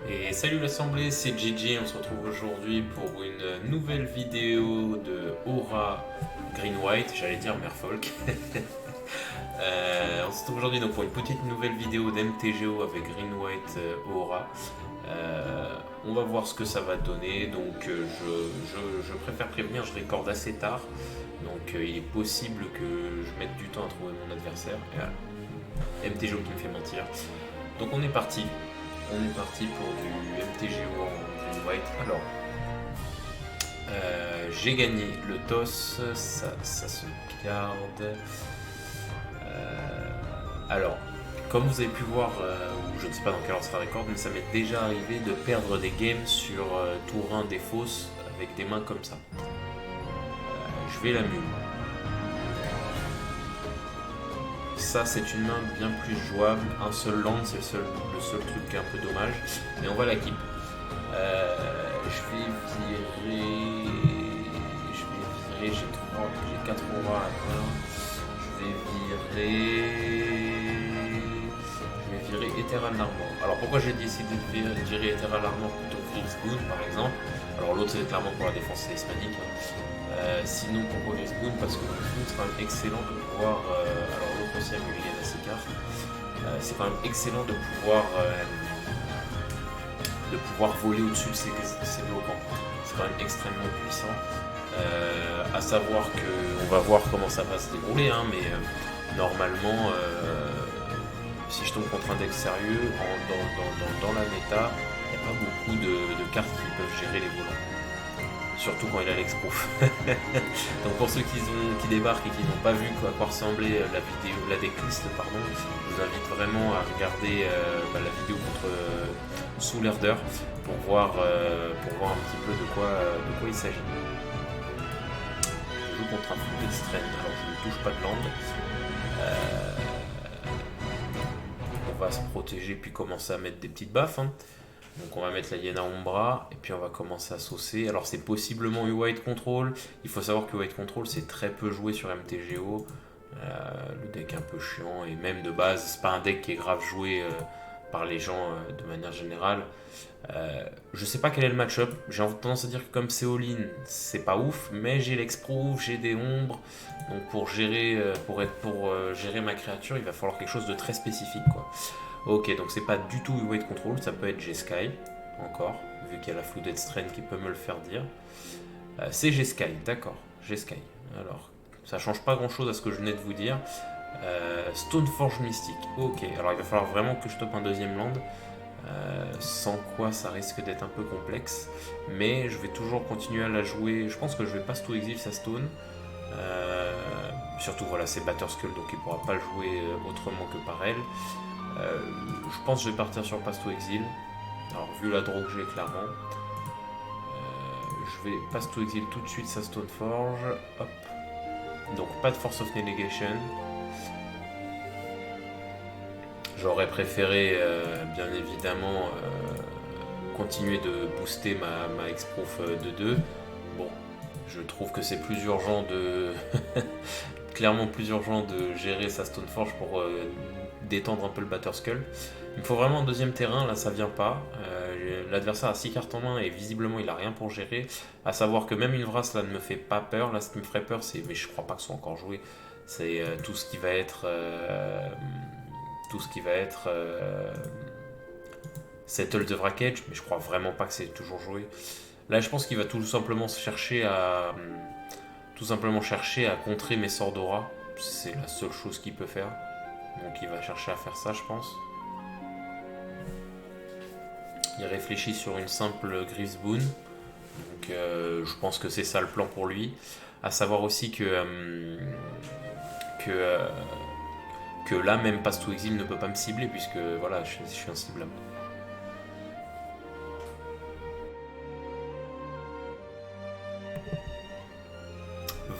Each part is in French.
Et salut l'assemblée, c'est Gigi, on se retrouve aujourd'hui pour une nouvelle vidéo de Aura Green White, j'allais dire Merfolk. On se retrouve aujourd'hui donc pour une petite nouvelle vidéo d'MTGO avec Green White Aura. On va voir ce que ça va donner, donc je préfère prévenir, je recorde assez tard, donc il est possible que je mette du temps à trouver mon adversaire. Et voilà. MTGO qui me fait mentir. Donc on est parti. On est parti pour du MTGO en Green White. Alors, j'ai gagné le toss, ça se garde. Alors, comme vous avez pu voir, ou je ne sais pas dans quel ordre sera record, mais ça m'est déjà arrivé de perdre des games sur tour 1 des fausses avec des mains comme ça. Je vais la mule. Ça, c'est une main bien plus jouable. Un seul land, c'est le seul truc qui est un peu dommage. Mais on va la keep. Je vais virer. J'ai 4 auras à main. Je vais virer Ethereal Armor. Alors pourquoi j'ai décidé de virer Ethereal Armor plutôt que Griffsboon par exemple? Alors l'autre c'est clairement pour la défense hispanique. Sinon pourquoi Griffsboon? Parce que Griffsboon c'est quand même excellent de pouvoir. Alors l'autre aussi a mulligan à ses cartes. C'est quand même excellent de pouvoir voler au-dessus de ses bloquants. C'est quand même extrêmement puissant. À savoir que on va voir comment ça va se dérouler, hein, mais normalement, si je tombe contre un deck sérieux, dans la méta, il n'y a pas beaucoup de cartes qui peuvent gérer les volants. Surtout quand il a l'exproof. Donc pour ceux qui débarquent et qui n'ont pas vu à quoi ressemblait la decklist, pardon, je vous invite vraiment à regarder la vidéo contre Soul Herder pour voir un petit peu de quoi il s'agit. Je joue contre un Fruit Strain, alors je ne touche pas de land. On va se protéger puis commencer à mettre des petites baffes. Hein. Donc on va mettre la Hyena Umbra et puis on va commencer à saucer. Alors c'est possiblement U-White Control. Il faut savoir que U-White Control c'est très peu joué sur MTGO. Le deck est un peu chiant et même de base c'est pas un deck qui est grave joué par les gens de manière générale. Je sais pas quel est le match-up. J'ai tendance à dire que comme c'est all-in, c'est pas ouf, mais j'ai l'exproof, j'ai des ombres. Donc pour gérer ma créature, il va falloir quelque chose de très spécifique quoi. Ok, donc c'est pas du tout Weight Control, ça peut être G-Sky, encore, vu qu'il y a la Flooded Strain qui peut me le faire dire. C'est G-Sky, d'accord, G-Sky. Alors, ça change pas grand chose à ce que je venais de vous dire. Stoneforge Mystique, ok, alors il va falloir vraiment que je tope un deuxième land. Sans quoi ça risque d'être un peu complexe. Mais je vais toujours continuer à la jouer. Je pense que je vais pas Sto Exile sa Stone. Surtout voilà, c'est Batterskull donc il pourra pas le jouer autrement que par elle. Je pense que je vais partir sur Pasto Exil. Alors vu la draw que j'ai clairement. Je vais Pasto Exil tout de suite sa Stoneforge. Hop. Donc pas de Force of Negation. J'aurais préféré bien évidemment continuer de booster ma Exproof de 2. Bon, je trouve que c'est plus urgent de clairement plus urgent de gérer sa Stoneforge pour détendre un peu le Batterskull. Il me faut vraiment un deuxième terrain, là ça vient pas. L'adversaire a 6 cartes en main et visiblement il a rien pour gérer. À savoir que même une Vrasse là ne me fait pas peur. Là ce qui me ferait peur c'est, mais je crois pas que ce soit encore joué, c'est tout ce qui va être Settle the Wreckage, mais je crois vraiment pas que c'est toujours joué. Là je pense qu'il va tout simplement chercher à contrer mes sorts d'aura. C'est la seule chose qu'il peut faire. Donc il va chercher à faire ça, je pense. Il réfléchit sur une simple Griffsboon. Donc je pense que c'est ça le plan pour lui. À savoir aussi que là, même Pass to Exile ne peut pas me cibler puisque voilà, je suis inciblable.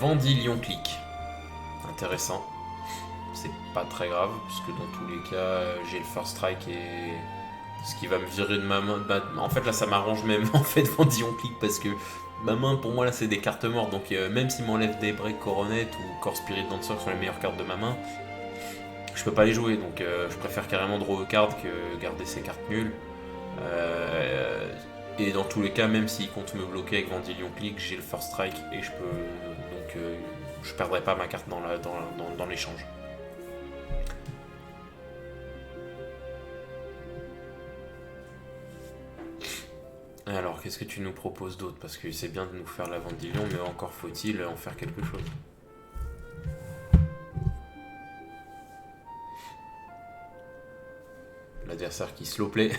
Vendilion clic. Intéressant. C'est pas très grave, puisque dans tous les cas, j'ai le first strike et ce qui va me virer de ma main. Bah, en fait, là, ça m'arrange même en fait Vendillon clic parce que ma main, pour moi, là, c'est des cartes mortes. Donc, même s'il m'enlève des break Coronet ou Core Spirit Dancer qui sont les meilleures cartes de ma main, je peux pas les jouer. Donc, je préfère carrément draw a card que garder ces cartes nulles. Et dans tous les cas, même s'il compte me bloquer avec Vendilion Click, j'ai le First Strike et je peux. Donc je perdrai pas ma carte dans l'échange. Alors, qu'est-ce que tu nous proposes d'autre? Parce que c'est bien de nous faire la Vendilion, mais encore faut-il en faire quelque chose. L'adversaire qui slow play.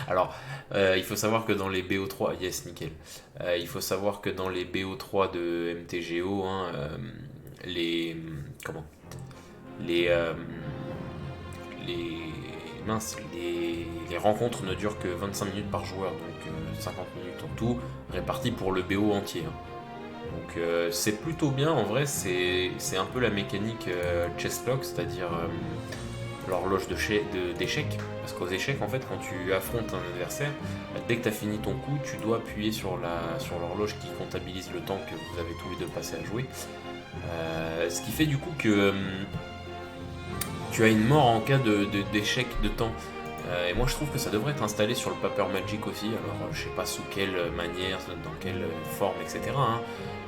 Alors, il faut savoir que dans les BO3, yes, nickel. Il faut savoir que dans les BO3 de MTGO, hein, les comment les les mince, les rencontres ne durent que 25 minutes par joueur, donc 50 minutes en tout, réparties pour le BO entier, hein. Donc c'est plutôt bien, en vrai, c'est un peu la mécanique chess clock, c'est-à-dire l'horloge d'échecs. Parce qu'aux échecs, en fait, quand tu affrontes un adversaire, dès que tu as fini ton coup, tu dois appuyer sur l'horloge qui comptabilise le temps que vous avez tous les deux passé à jouer. Ce qui fait du coup que tu as une mort en cas d'échec de temps. Et moi je trouve que ça devrait être installé sur le Paper Magic aussi. Alors je sais pas sous quelle manière, dans quelle forme, etc. hein.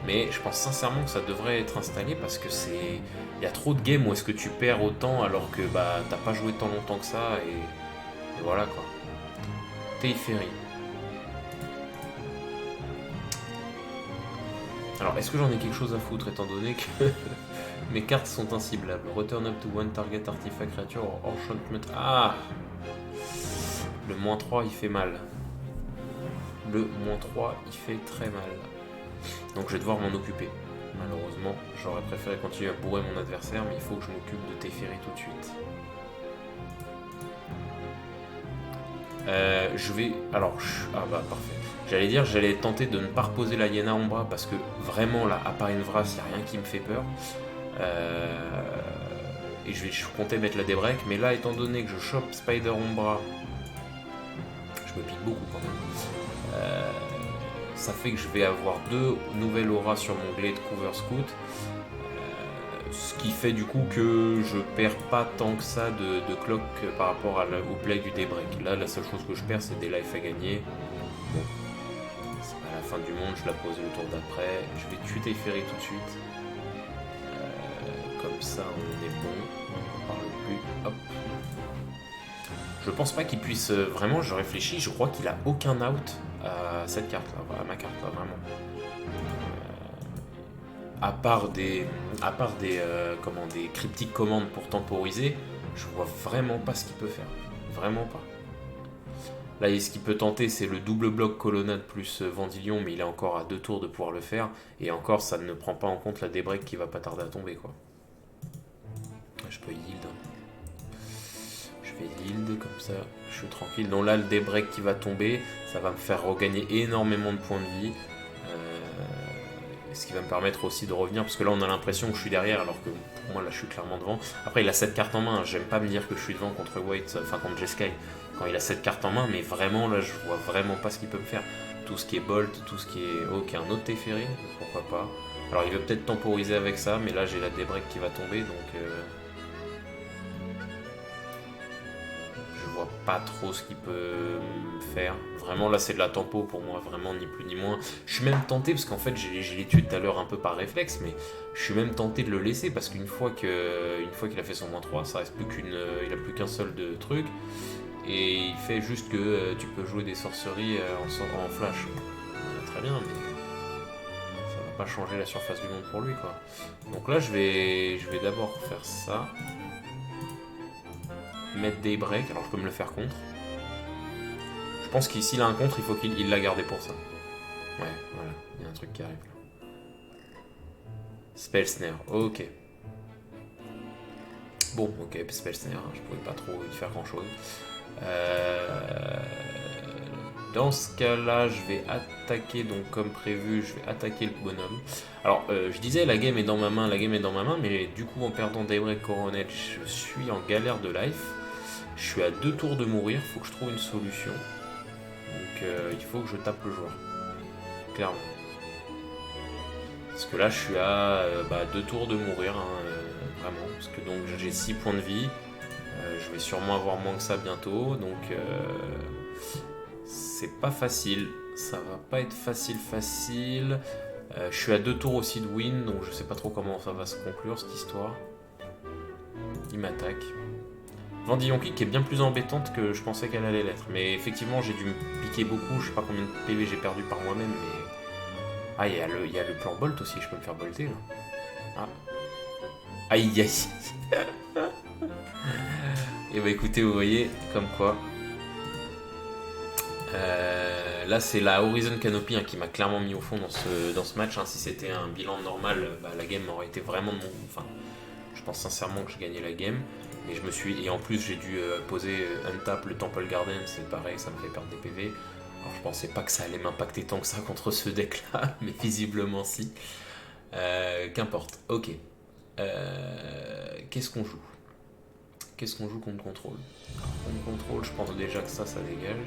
Mais je pense sincèrement que ça devrait être installé parce que il y a trop de games où est-ce que tu perds autant alors que bah t'as pas joué tant longtemps que ça et voilà quoi. Teferi. Alors est-ce que j'en ai quelque chose à foutre étant donné que mes cartes sont inciblables? Return up to one target artifact creature or enchantment. Ah, le -3 il fait mal. Le -3 il fait très mal. Donc je vais devoir m'en occuper. Malheureusement, j'aurais préféré continuer à bourrer mon adversaire, mais il faut que je m'occupe de Teferi tout de suite. Je vais... Alors, ah bah parfait. J'allais tenter de ne pas reposer la Hiena Umbra parce que vraiment là, à part Invras, il n'y a rien qui me fait peur. Et je comptais mettre la débreak, mais là, étant donné que je chope Spider Umbra, je me pique beaucoup quand même. Ça fait que je vais avoir 2 nouvelles auras sur mon Glade Cover Scout. Ce qui fait du coup que je perds pas tant que ça de clock par rapport au play du daybreak. Là, la seule chose que je perds, c'est des life à gagner. Bon, c'est pas la fin du monde, je la pose le tour d'après. Je vais tuer Teferi tout de suite. Comme ça, on est bon. On parle plus. Hop. Je pense pas qu'il puisse vraiment. Je réfléchis. Je crois qu'il a aucun out à cette carte-là, à ma carte-là, vraiment. À part des cryptiques commandes pour temporiser, je vois vraiment pas ce qu'il peut faire. Vraiment pas. Là, ce qu'il peut tenter, c'est le double bloc colonnade plus Vendilion, mais il est encore à 2 tours de pouvoir le faire. Et encore, ça ne prend pas en compte la débreak qui va pas tarder à tomber, quoi. Je peux yield. Je vais yield, comme ça, je suis tranquille. Donc là, le débreak qui va tomber, ça va me faire regagner énormément de points de vie. Ce qui va me permettre aussi de revenir, parce que là on a l'impression que je suis derrière, alors que pour moi là je suis clairement devant. Après il a 7 cartes en main, j'aime pas me dire que je suis devant contre White, enfin contre Jeskai, quand il a 7 cartes en main, mais vraiment là je vois vraiment pas ce qu'il peut me faire. Tout ce qui est Bolt, tout ce qui est... Ok, un autre Teferi, pourquoi pas. Alors il veut peut-être temporiser avec ça, mais là j'ai la débreak qui va tomber, donc... Je vois pas trop ce qu'il peut faire. Vraiment, là, c'est de la tempo pour moi, vraiment, ni plus ni moins. Je suis même tenté, parce qu'en fait, je l'ai tué tout à l'heure un peu par réflexe, mais je suis même tenté de le laisser, parce qu'une fois qu'il a fait son -3, ça reste plus il a plus qu'un seul de truc, et il fait juste que tu peux jouer des sorceries en flash. Très bien, mais ça va pas changer la surface du monde pour lui, quoi. Donc là, je vais d'abord faire ça. Mettre Daybreak, alors je peux me le faire contre. Je pense qu'ici il a un contre, il faut qu'il l'a gardé pour ça. Ouais, voilà, il y a un truc qui arrive là. Spell Snare, ok. Bon, ok, Spell Snare, je pouvais pas trop y faire grand chose. Dans ce cas-là, je vais attaquer, donc comme prévu, je vais attaquer le bonhomme. Alors, je disais la game est dans ma main, mais du coup en perdant Daybreak Coronet, je suis en galère de life. Je suis à 2 tours de mourir, faut que je trouve une solution. Donc il faut que je tape le joueur. Clairement. Parce que là je suis à 2 tours de mourir, hein, vraiment. Parce que donc j'ai 6 points de vie. Je vais sûrement avoir moins que ça bientôt. Donc c'est pas facile. Ça va pas être facile. Je suis à 2 tours aussi de win, donc je sais pas trop comment ça va se conclure cette histoire. Il m'attaque. Vendillon Kick qui est bien plus embêtante que je pensais qu'elle allait l'être. Mais effectivement, j'ai dû me piquer beaucoup. Je sais pas combien de PV j'ai perdu par moi-même, mais... Ah, il y a le plan Bolt aussi, je peux me faire bolter là. Ah. Aïe aïe. Et bah écoutez, vous voyez, comme quoi. Là, c'est la Horizon Canopy qui m'a clairement mis au fond dans ce match. Si c'était un bilan normal, la game aurait été vraiment de mon... Enfin, je pense sincèrement que je gagnais la game. Et je me suis... Et en plus, j'ai dû poser untap le Temple Garden. C'est pareil, ça me fait perdre des PV. Alors, je pensais pas que ça allait m'impacter tant que ça contre ce deck-là. Mais visiblement, si. Qu'importe. Ok. Qu'est-ce qu'on joue contre contrôle? Contre contrôle, je pense déjà que ça dégage.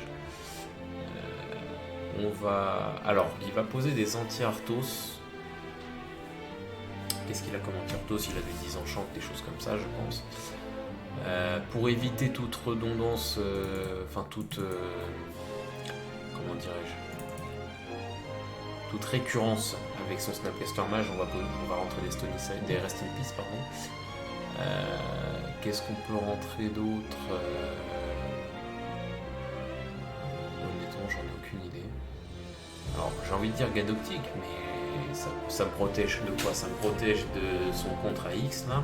On va... Alors, il va poser des anti-Arthos. Qu'est-ce qu'il a comme anti-Arthos? Il a des 10 enchants, des choses comme ça, je pense. Pour éviter toute redondance, toute... comment dirais-je? Toute récurrence avec son Snapcaster Mage, on va rentrer des Rest in Peace, pardon. Qu'est-ce qu'on peut rentrer d'autre? Honnêtement, j'en ai aucune idée. Alors, j'ai envie de dire Gadoptic, mais ça me protège de quoi? Ça me protège de son contre à X, là.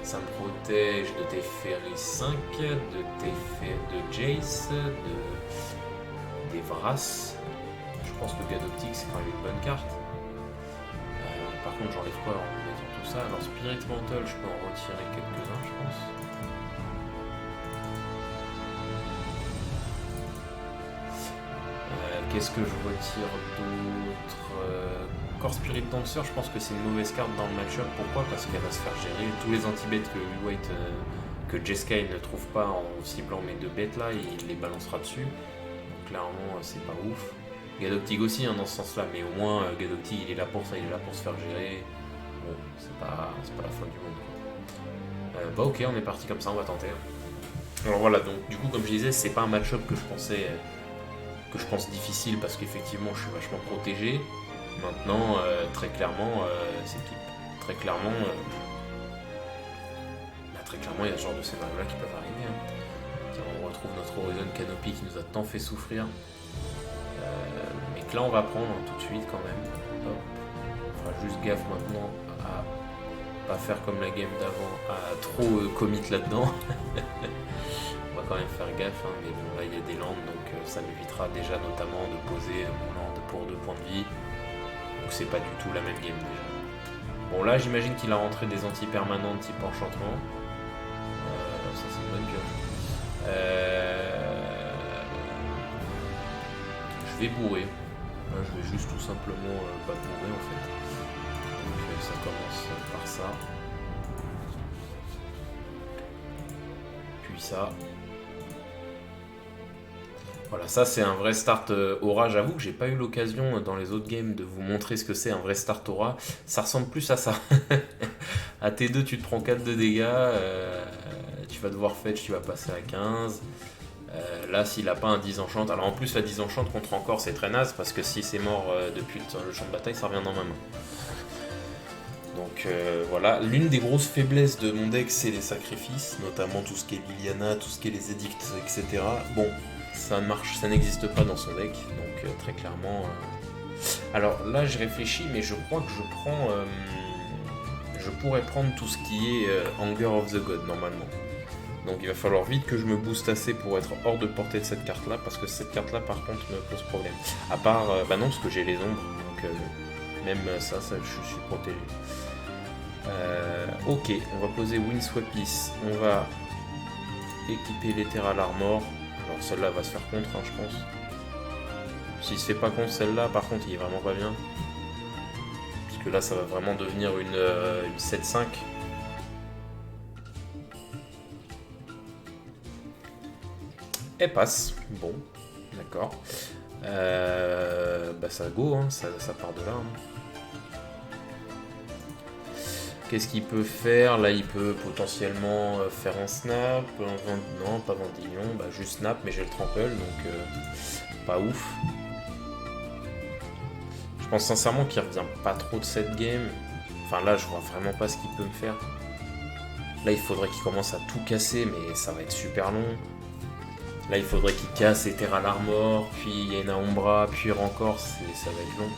Ça me protège de Teferi 5, de Jace, des Vras. Je pense que Gadoptic, c'est quand même une bonne carte. Par contre, j'enlève quoi en mettant tout ça? Alors, Spirit Mantle, je peux en retirer quelques-uns, je pense. Qu'est-ce que je retire d'autre? Core Spirit Dancer, je pense que c'est une mauvaise carte dans le match-up. Pourquoi? Parce qu'elle va se faire gérer. Tous les anti-bêtes que Jeskai ne trouve pas en ciblant mes 2 bêtes là, il les balancera dessus. Donc clairement, c'est pas ouf. Gadoptic aussi dans ce sens-là, mais au moins Gadoptic il est là pour ça, il est là pour se faire gérer. Bon, c'est pas la fin du monde. Bah ok, on est parti comme ça, on va tenter. Alors voilà, donc du coup comme je disais, c'est pas un match-up que je pense difficile parce qu'effectivement je suis vachement protégé. Maintenant, très clairement, très clairement, il y a ce genre de scénario-là qui peuvent arriver. Tiens, on retrouve notre Horizon Canopy qui nous a tant fait souffrir. Mais que là, on va prendre tout de suite quand même. Hop. On fera juste gaffe maintenant à pas faire comme la game d'avant, à trop commit là-dedans. On va quand même faire gaffe, mais bon, là, il y a des landes, donc ça m'évitera déjà notamment de poser mon land pour 2 points de vie. Donc c'est pas du tout la même game déjà. Bon là j'imagine qu'il a rentré des anti-permanents type enchantement. Ça c'est une bonne pioche. Je vais bourrer. Là, je vais juste tout simplement pas bourrer en fait. Donc ça commence par ça. Puis ça. Voilà, ça c'est un vrai start aura. J'avoue que j'ai pas eu l'occasion dans les autres games de vous montrer ce que c'est un vrai start aura. Ça ressemble plus à ça. À T2, tu te prends 4 de dégâts, tu vas devoir fetch, tu vas passer à 15. Là, s'il a pas un 10 enchant, alors en plus la 10 enchant contre encore c'est très naze parce que si c'est mort depuis le champ de bataille, ça revient dans ma main. Donc voilà, l'une des grosses faiblesses de mon deck c'est les sacrifices, notamment tout ce qui est Liliana, tout ce qui est les édicts, etc. Bon. Ça marche, ça n'existe pas dans son deck, donc très clairement. Alors là, je réfléchis, mais je crois que je pourrais prendre tout ce qui est Anger of the God normalement. Donc il va falloir vite que je me booste assez pour être hors de portée de cette carte-là, parce que cette carte-là, par contre, me pose problème. À part, bah non, parce que j'ai les ombres, donc même ça, je suis protégé. Ok, on va poser Windswept, on va équiper l'Ethereal Armor. Alors celle-là va se faire contre, je pense. S'il se fait pas contre celle-là, par contre, il est vraiment pas bien. Parce que là, ça va vraiment devenir une 7-5. Elle passe. Bon, d'accord. Bah ça go, ça part de là. qu'est-ce qu'il peut faire? Là, il peut potentiellement faire un snap. Non, pas Vendillon. Bah, juste snap, mais j'ai le trample, donc pas ouf. Je pense sincèrement qu'il revient pas trop de cette game. Enfin, là, je vois vraiment pas ce qu'il peut me faire. Là, il faudrait qu'il commence à tout casser, mais ça va être super long. Là, il faudrait qu'il casse Ethereal Armor, puis Yena Umbra, puis Rancor, ça va être long.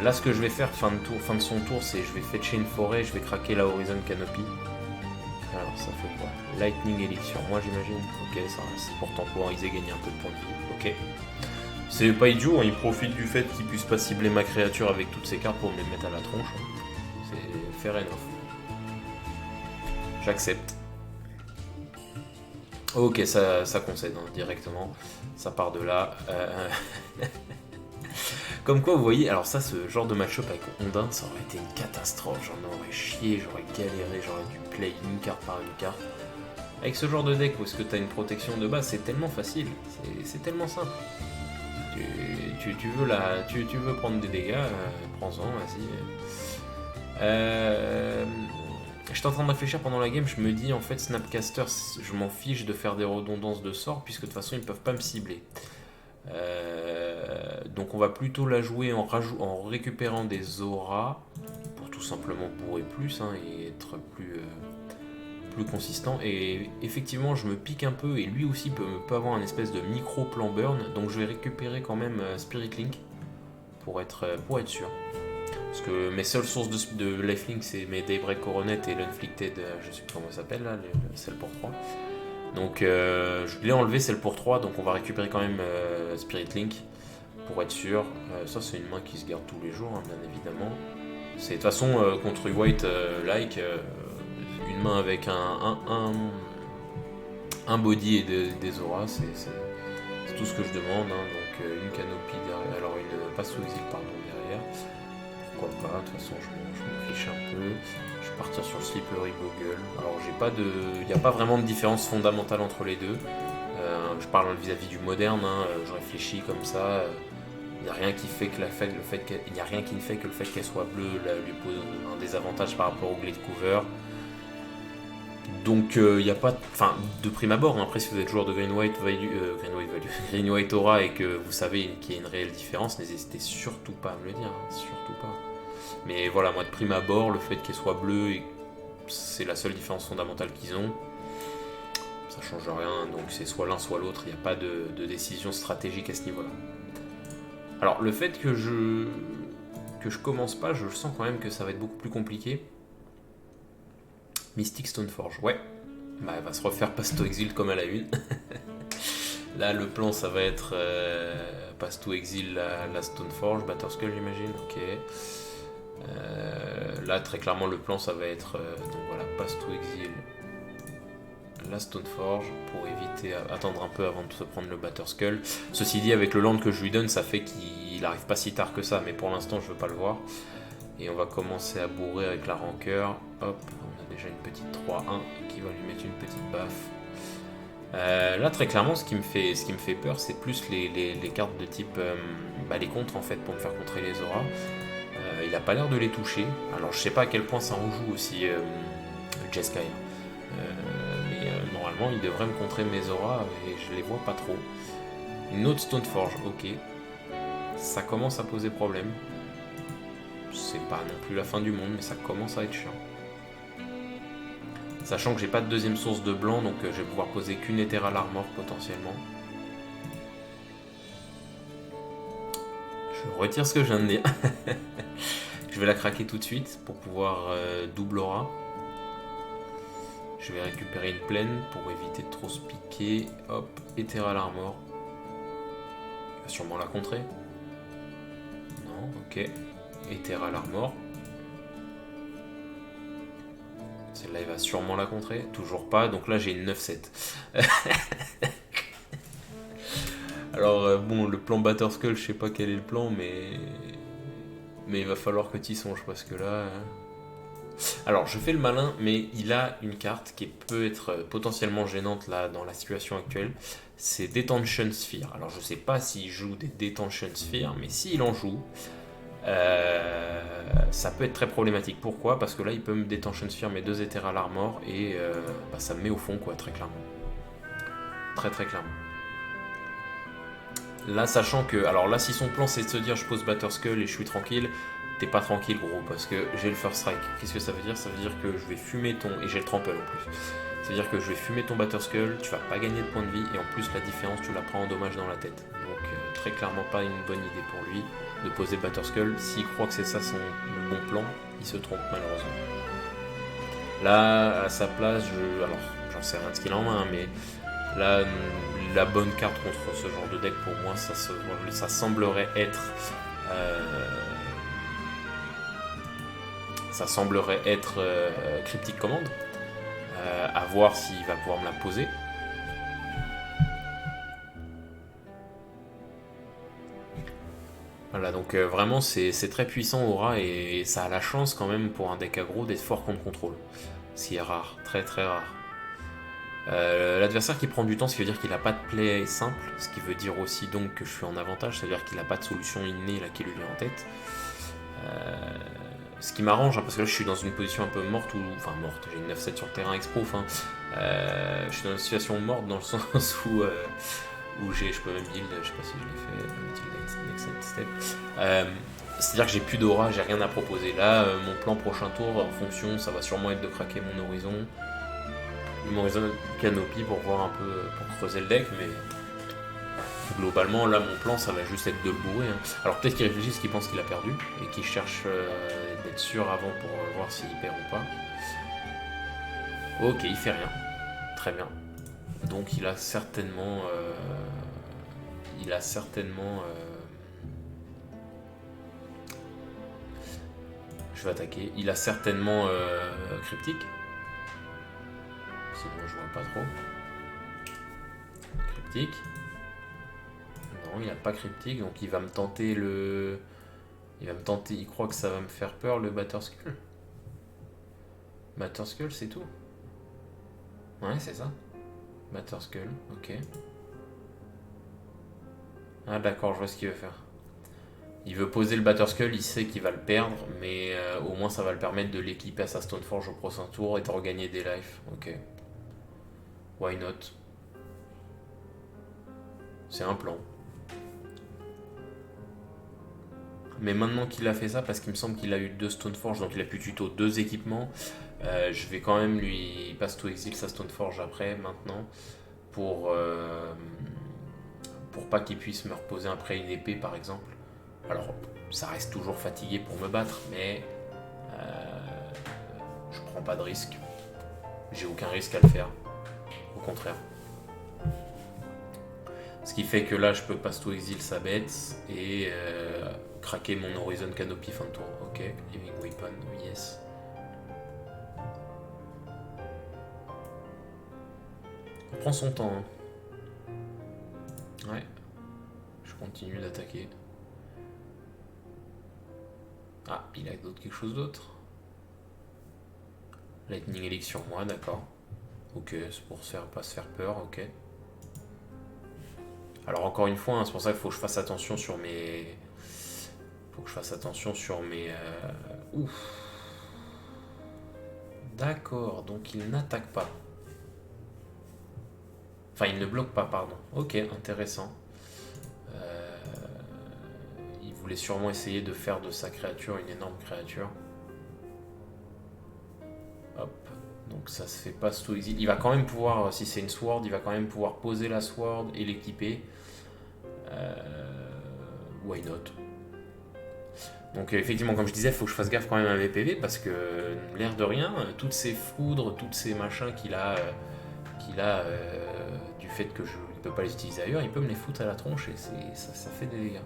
Là, ce que je vais faire fin de son tour, c'est je vais fetcher une forêt, je vais craquer la Horizon Canopy. Alors, ça fait quoi? Lightning Elixir, moi j'imagine. Ok, ça c'est pour temporiser, gagner un peu de points de vie. Ok. C'est pas idiot, hein, il profite du fait qu'il puisse pas cibler ma créature avec toutes ses cartes pour me les mettre à la tronche. C'est fair enough. J'accepte. Ok, ça concède hein, directement. Ça part de là. Comme quoi, vous voyez, alors ça, ce genre de match-up avec Ondin, ça aurait été une catastrophe. J'en aurais chié, j'aurais galéré, j'aurais dû play une carte par une carte. Avec ce genre de deck où est-ce que tu as une protection de base, c'est tellement facile, c'est tellement simple. Tu veux prendre des dégâts, prends-en, vas-y. J'étais en train de réfléchir pendant la game, je me dis en fait Snapcaster, je m'en fiche de faire des redondances de sorts puisque de toute façon ils peuvent pas me cibler. Donc on va plutôt la jouer en récupérant des auras pour tout simplement bourrer plus hein, et être plus consistant. Et effectivement je me pique un peu et lui aussi peut avoir un espèce de micro plan burn, donc je vais récupérer quand même Spirit Link pour être sûr. Parce que mes seules sources de lifelink c'est mes Daybreak Coronet et l'Unflicted, je sais plus comment ça s'appelle là, celle pour 3. Donc je l'ai enlevé celle pour 3, donc on va récupérer quand même Spirit Link pour être sûr. Ça c'est une main qui se garde tous les jours hein, bien évidemment. C'est de toute façon contre White une main avec un body et des auras, c'est tout ce que je demande hein. Donc une canopie derrière, alors une passe sous exil pardon derrière. Pourquoi pas, de toute façon je m'en fiche un peu. Je vais partir sur le Slippery Bogle. Alors il n'y a pas vraiment de différence fondamentale entre les deux. Je parle vis-à-vis du moderne, hein, je réfléchis comme ça. Il n'y a rien qui fait que il n'y a rien qui ne fait que le fait qu'elle soit bleue lui pose un désavantage par rapport au Glade Cover. Donc il n'y a pas, enfin de prime abord. Hein, après si vous êtes joueur de Green White Aura et que vous savez qu'il y a une réelle différence, n'hésitez surtout pas à me le dire, hein, surtout pas. Mais voilà, moi de prime abord, le fait qu'elle soit bleue, c'est la seule différence fondamentale qu'ils ont. Ça change rien, donc c'est soit l'un soit l'autre, il n'y a pas de décision stratégique à ce niveau-là. Alors le fait que je commence pas, je sens quand même que ça va être beaucoup plus compliqué. Mystic Stoneforge, ouais. Bah elle va se refaire Pasto Exil comme à la une. Là le plan ça va être Pasto Exil, la Stoneforge, Batterskull j'imagine, ok. Là très clairement le plan ça va être donc voilà Pasto Exil, la Stoneforge pour éviter attendre un peu avant de se prendre le Batterskull. Ceci dit avec le land que je lui donne ça fait qu'il arrive pas si tard que ça, mais pour l'instant je veux pas le voir. Et on va commencer à bourrer avec la rancœur. Hop, on a déjà une petite 3-1 qui va lui mettre une petite baffe. Là très clairement ce qui me fait peur c'est plus les cartes de type les contres en fait pour me faire contrer les auras. Il a pas l'air de les toucher. Alors je sais pas à quel point ça en joue aussi Jeskai. Mais normalement il devrait me contrer mes auras et je les vois pas trop. Une autre Stoneforge, ok. Ça commence à poser problème. C'est pas non plus la fin du monde mais ça commence à être chiant. Sachant que j'ai pas de deuxième source de blanc donc je vais pouvoir poser qu'une Ethereal Armor potentiellement. Je retire ce que je viens de dire. Je vais la craquer tout de suite pour pouvoir double aura. Je vais récupérer une plaine pour éviter de trop se piquer. Hop, Ethereal Armor. Il va sûrement la contrer. Non, ok. Ethereal Armor. Celle-là, il va sûrement la contrer. Toujours pas. Donc là, j'ai une 9-7. Alors, bon, le plan Batterskull, je sais pas quel est le plan, mais il va falloir que tu y songes parce que là. Alors, je fais le malin, mais il a une carte qui peut être potentiellement gênante là dans la situation actuelle. C'est Detention Sphere. Alors, je sais pas s'il joue des Detention Sphere, mais s'il en joue, Ça peut être très problématique. Pourquoi? Parce que là, il peut me détention sphere mes 2 Ethereal Armor et ça me met au fond, quoi, très clairement. Très très clairement. Là, sachant que, alors là, si son plan c'est de se dire je pose Batterskull et je suis tranquille, t'es pas tranquille, gros, parce que j'ai le first strike. Qu'est-ce que ça veut dire? Ça veut dire que je vais fumer ton. Et j'ai le trample en plus. Ça veut dire que je vais fumer ton Batterskull, tu vas pas gagner de points de vie, et en plus, la différence, tu la prends en dommage dans la tête. Donc, très clairement, pas une bonne idée pour lui de poser Batterskull. S'il croit que c'est ça le bon plan, il se trompe malheureusement. Là, à sa place, alors, j'en sais rien de ce qu'il en a, mais là, la bonne carte contre ce genre de deck, pour moi, ça semblerait être. Ça semblerait être Cryptic Command. À voir s'il va pouvoir me la poser. Voilà, donc vraiment c'est très puissant Aura et ça a la chance quand même pour un deck aggro d'être fort contre contrôle. Ce qui est rare, très très rare. L'adversaire qui prend du temps, ce qui veut dire qu'il n'a pas de play simple, ce qui veut dire aussi donc que je suis en avantage, c'est-à-dire qu'il n'a pas de solution innée là qui lui vient en tête. Ce qui m'arrange, hein, parce que là je suis dans une position un peu morte, enfin morte, j'ai une 9-7 sur terrain exproof, hein. Je suis dans une situation morte dans le sens où je peux même build, je sais pas si je l'ai fait, next step. C'est-à-dire que j'ai plus d'aura, j'ai rien à proposer. Là, mon plan prochain tour, en fonction, ça va sûrement être de craquer mon horizon canopy pour voir un peu, pour creuser le deck, mais globalement, là, mon plan, ça va juste être de le bourrer, hein. Alors peut-être qu'il réfléchit qu'il pense qu'il a perdu et qu'il cherche d'être sûr avant pour voir s'il perd ou pas. Ok, il fait rien. Très bien. Donc il a certainement. Je vais attaquer. Il a certainement cryptique. Sinon je vois pas trop. Cryptique. Non, il a pas cryptique, donc il va me tenter le. Il croit que ça va me faire peur le Batterskull. Batterskull, c'est tout. Ouais, c'est ça. Batterskull, ok. Ah d'accord, je vois ce qu'il veut faire. Il veut poser le Batterskull, il sait qu'il va le perdre, mais au moins ça va le permettre de l'équiper à sa Stoneforge au prochain tour et de regagner des lives. Ok. Why not? C'est un plan. Mais maintenant qu'il a fait ça, parce qu'il me semble qu'il a eu 2 Stoneforge, donc il a pu tuto 2 équipements, je vais quand même lui passe to exil sa Stoneforge après, maintenant, pour pas qu'il puisse me reposer après une épée par exemple. Alors, ça reste toujours fatigué pour me battre, mais je prends pas de risque. J'ai aucun risque à le faire. Au contraire. Ce qui fait que là, je peux passe to exil sa bête et craquer mon Horizon Canopy fin de tour. Ok, Living Weapon, yes. On prend son temps. Hein. Ouais. Je continue d'attaquer. Ah, il a quelque chose d'autre. Lightning Elix sur moi, d'accord. Ok, c'est pour pas se faire peur, ok. Alors encore une fois, hein, c'est pour ça qu'il faut que je fasse attention sur mes... Ouf. D'accord, donc il n'attaque pas. Enfin, il ne bloque pas, pardon. Ok, intéressant. Il voulait sûrement essayer de faire de sa créature une énorme créature. Hop. Donc ça se fait pas sous exil. Il va quand même pouvoir, si c'est une sword, il va quand même pouvoir poser la sword et l'équiper. Why not? Donc effectivement, comme je disais, il faut que je fasse gaffe quand même à mes PV parce que l'air de rien, toutes ces foudres, toutes ces machins qu'il a du fait que je ne peux pas les utiliser ailleurs, il peut me les foutre à la tronche et ça fait des dégâts.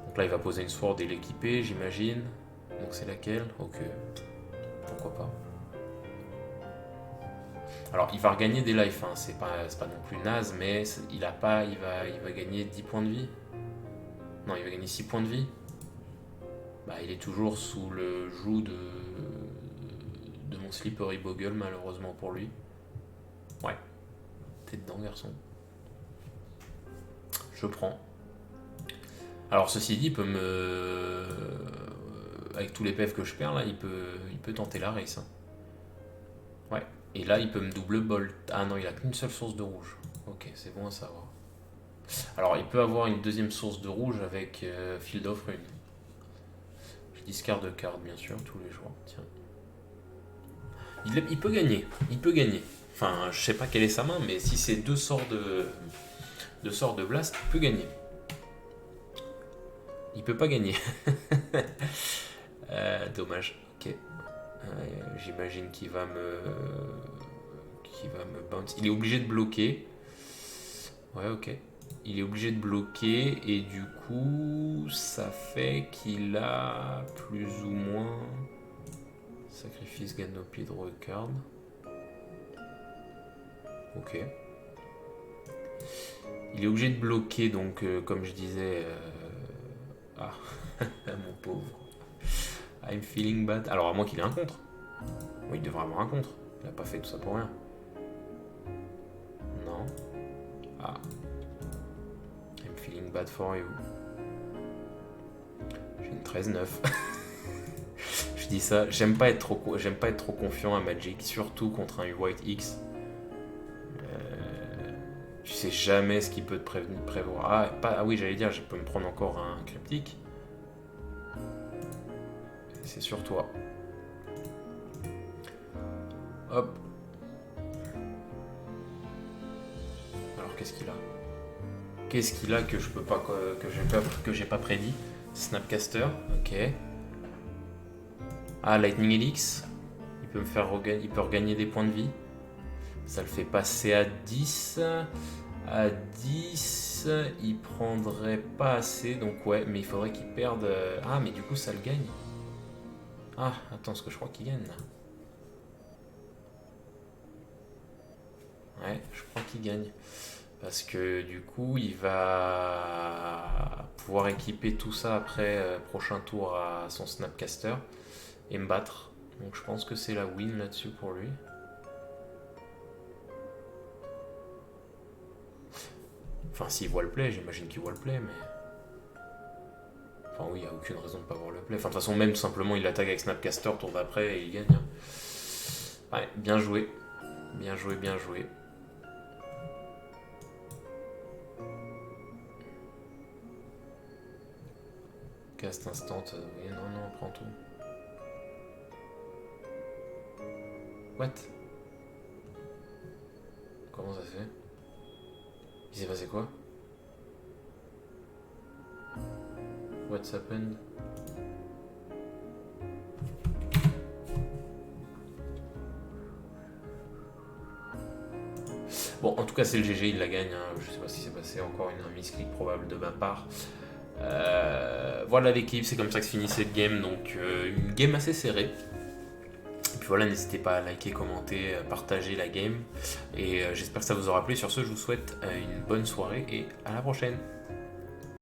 Donc là, il va poser une sword et l'équiper, j'imagine. Donc c'est laquelle? Ok. Pourquoi pas. Alors il va regagner des lives, hein. C'est pas non plus naze, mais il va gagner 10 points de vie. Non, il va gagner 6 points de vie. Bah, il est toujours sous le joug de mon Slippery Bogle, malheureusement pour lui. Ouais. T'es dedans, garçon. Je prends. Alors ceci dit, il peut avec tous les PF que je perds là, il peut tenter la race, hein. Ouais. Et là, il peut me double bolt. Ah non, il a qu'une seule source de rouge. Ok, c'est bon à savoir. Alors, il peut avoir une deuxième source de rouge avec Field of Rune. Je discard carte, bien sûr, tous les jours. Tiens. Il peut gagner. Il peut gagner. Enfin, je sais pas quelle est sa main, mais si c'est deux sorts de blast, il peut gagner. Il peut pas gagner. Dommage. Ok. J'imagine qu'il va me bounce. Il est obligé de bloquer. Ouais, ok. Il est obligé de bloquer et du coup, ça fait qu'il a plus ou moins sacrifice Canopy de Recard. Ok. Il est obligé de bloquer, donc comme je disais. Ah, mon pauvre. I'm feeling bad. Alors à moins qu'il ait un contre. Oui, il devrait avoir un contre. Il a pas fait tout ça pour rien. Non. Ah. I'm feeling bad for you. J'ai une 13-9. Je dis ça, j'aime pas être trop confiant à Magic, surtout contre un White X. Tu sais jamais ce qu'il peut te prévoir. Ah oui, j'allais dire, je peux me prendre encore un cryptique. C'est sur toi. Hop. Alors qu'est-ce qu'il a? Qu'est-ce qu'il a que je peux pas que j'ai pas prédit? Snapcaster, ok. Ah, Lightning Helix. Il peut me faire il peut regagner des points de vie. Ça le fait passer à 10. À 10, il prendrait pas assez, donc ouais, mais il faudrait qu'il perde. Ah, mais du coup, ça le gagne. Ah, attends, ce que je crois qu'il gagne là. Ouais, je crois qu'il gagne. Parce que du coup, il va pouvoir équiper tout ça après prochain tour à son Snapcaster et me battre. Donc je pense que c'est la win là-dessus pour lui. Enfin, s'il voit le play, j'imagine qu'il voit le play, mais. Enfin, oui, il n'y a aucune raison de ne pas voir le play. Enfin, de toute façon, même simplement, il attaque avec Snapcaster, tour d'après, et il gagne. Ouais, bien joué. Bien joué, bien joué. Cast instant, oui, non, prends tout. What? Comment ça se fait? Il s'est passé quoi? What's happened? Bon, en tout cas, c'est le GG, il la gagne. Hein. Je sais pas si c'est passé encore un misclick probable de ma part. Voilà l'équipe, c'est comme ça que se finit cette game. Donc, une game assez serrée. Et puis voilà, n'hésitez pas à liker, commenter, partager la game. Et j'espère que ça vous aura plu. Sur ce, je vous souhaite une bonne soirée et à la prochaine.